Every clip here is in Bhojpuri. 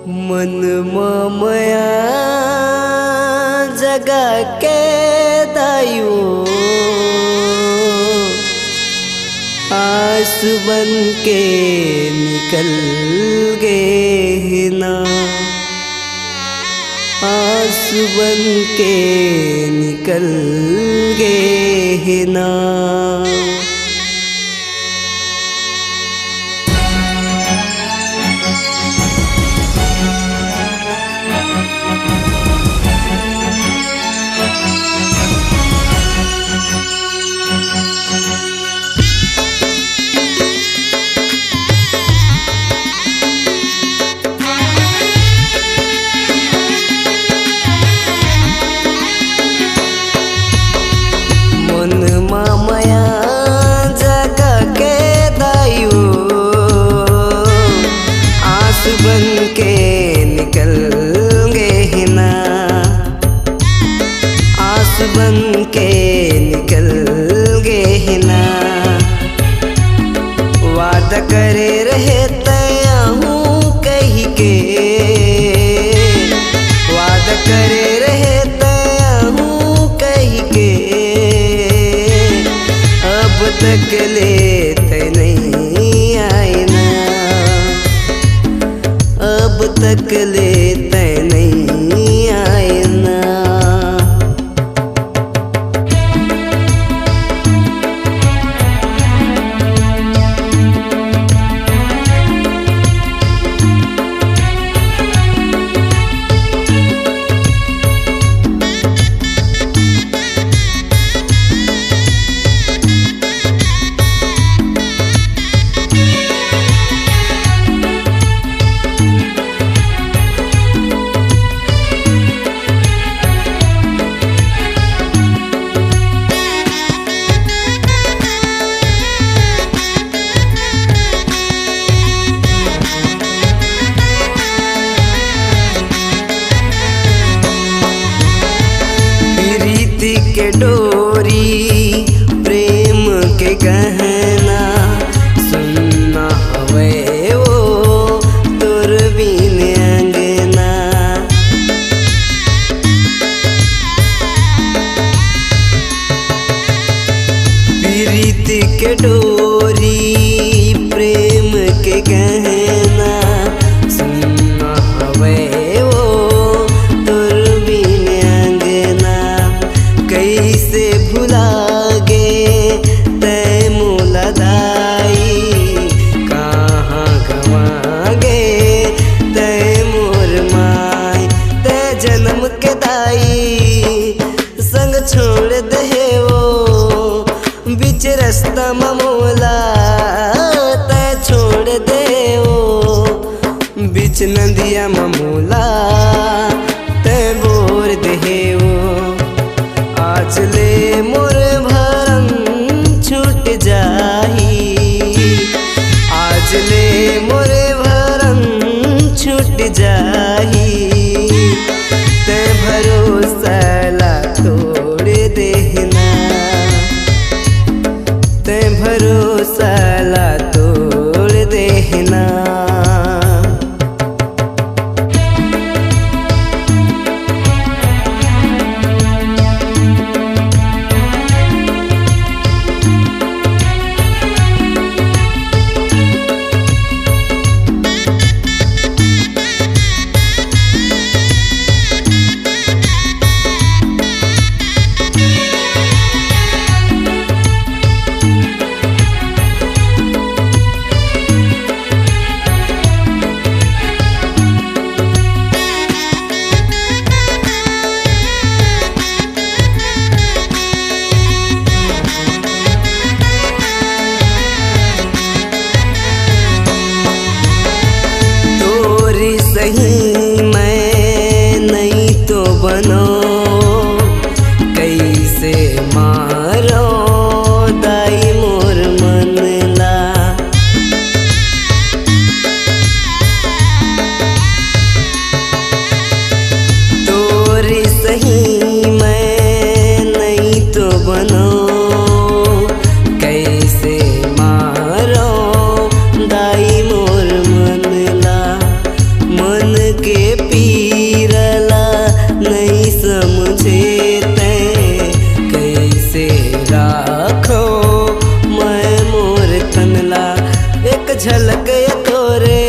मन मया जगा के दायु आस बन के निकल गए ना, आस बन के निकल गए ना। मामया जगा के दायु आस बन के निकल गए ना, आस बन के निकल गए ना। वादा करे रहे तया हूँ कही के, वादा करे रहे तया हूँ कही के। अब तक लेते नहीं आए ना, अब तक लेते नहीं आए ना। के डोरी प्रेम के गहना सुनना हवे वो तोर बिन अंगना। प्रीत के डोरी प्रेम के गहना सुनना हवे वो तोर बिन अंगना। कैसे भुला गे तै मोला दाई, कहाँ गवा गे तै मोर माई। तै जन्म के दाई संग छोड़ दे वो बीच रास्ता मोला। तै छोड़ दे वो बीच नदिया मोला, तै बोर दे वो। आज ले मोर भरम छूट जाही, आज ले मोर भरम छूट जाही। ते भरोसा ला तोड़ देना, ते भरोसा ला तोड़ देना। सही मैं नहीं तो बनो, कैसे मारो दाई मोर मन ला। तोरी सही मैं नहीं तो बनो, कैसे मारो दाई मोर मन ला। मन झलक तोरे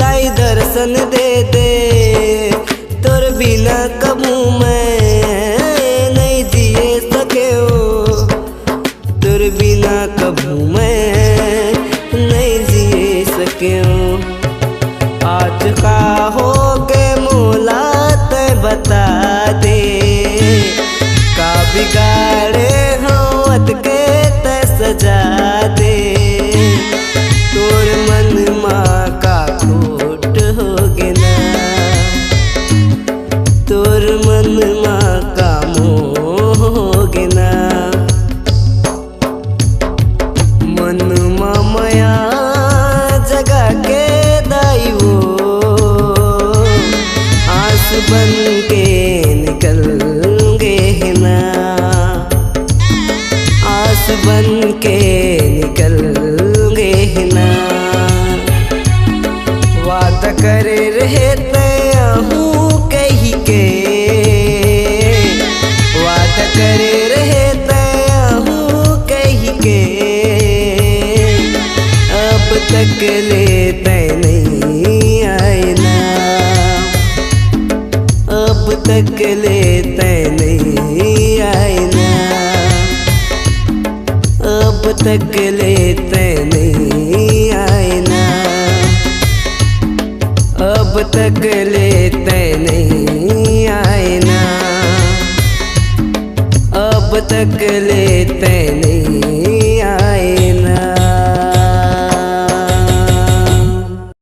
दाई दर्शन दे दे। तोर बिना कबू मैं नहीं जिए सके हो, तोर बिना कबू मैं नहीं जिए सके हो। आज का हो गए मोला ते बता दे, का बिगाड़े होत के ते सजा दे। तोर मन माँ का खोट हो गे ना, तोर मन माँ का मोह हो गे ना। मन माँ माया जगा के दाई वो आस बन के निकल गे ना, आस बन के निकल गे ना। वादा करे रहे तैया हूँ कही के, वादा करे रहे तैया हूँ कही के। अब तक ले तय नहीं आए ना, अब तक ले तय नहीं आए ना, अब तक ले तय नहीं आए ना, अब तक ले तय नहीं आए ना, अब तक ले तय नहीं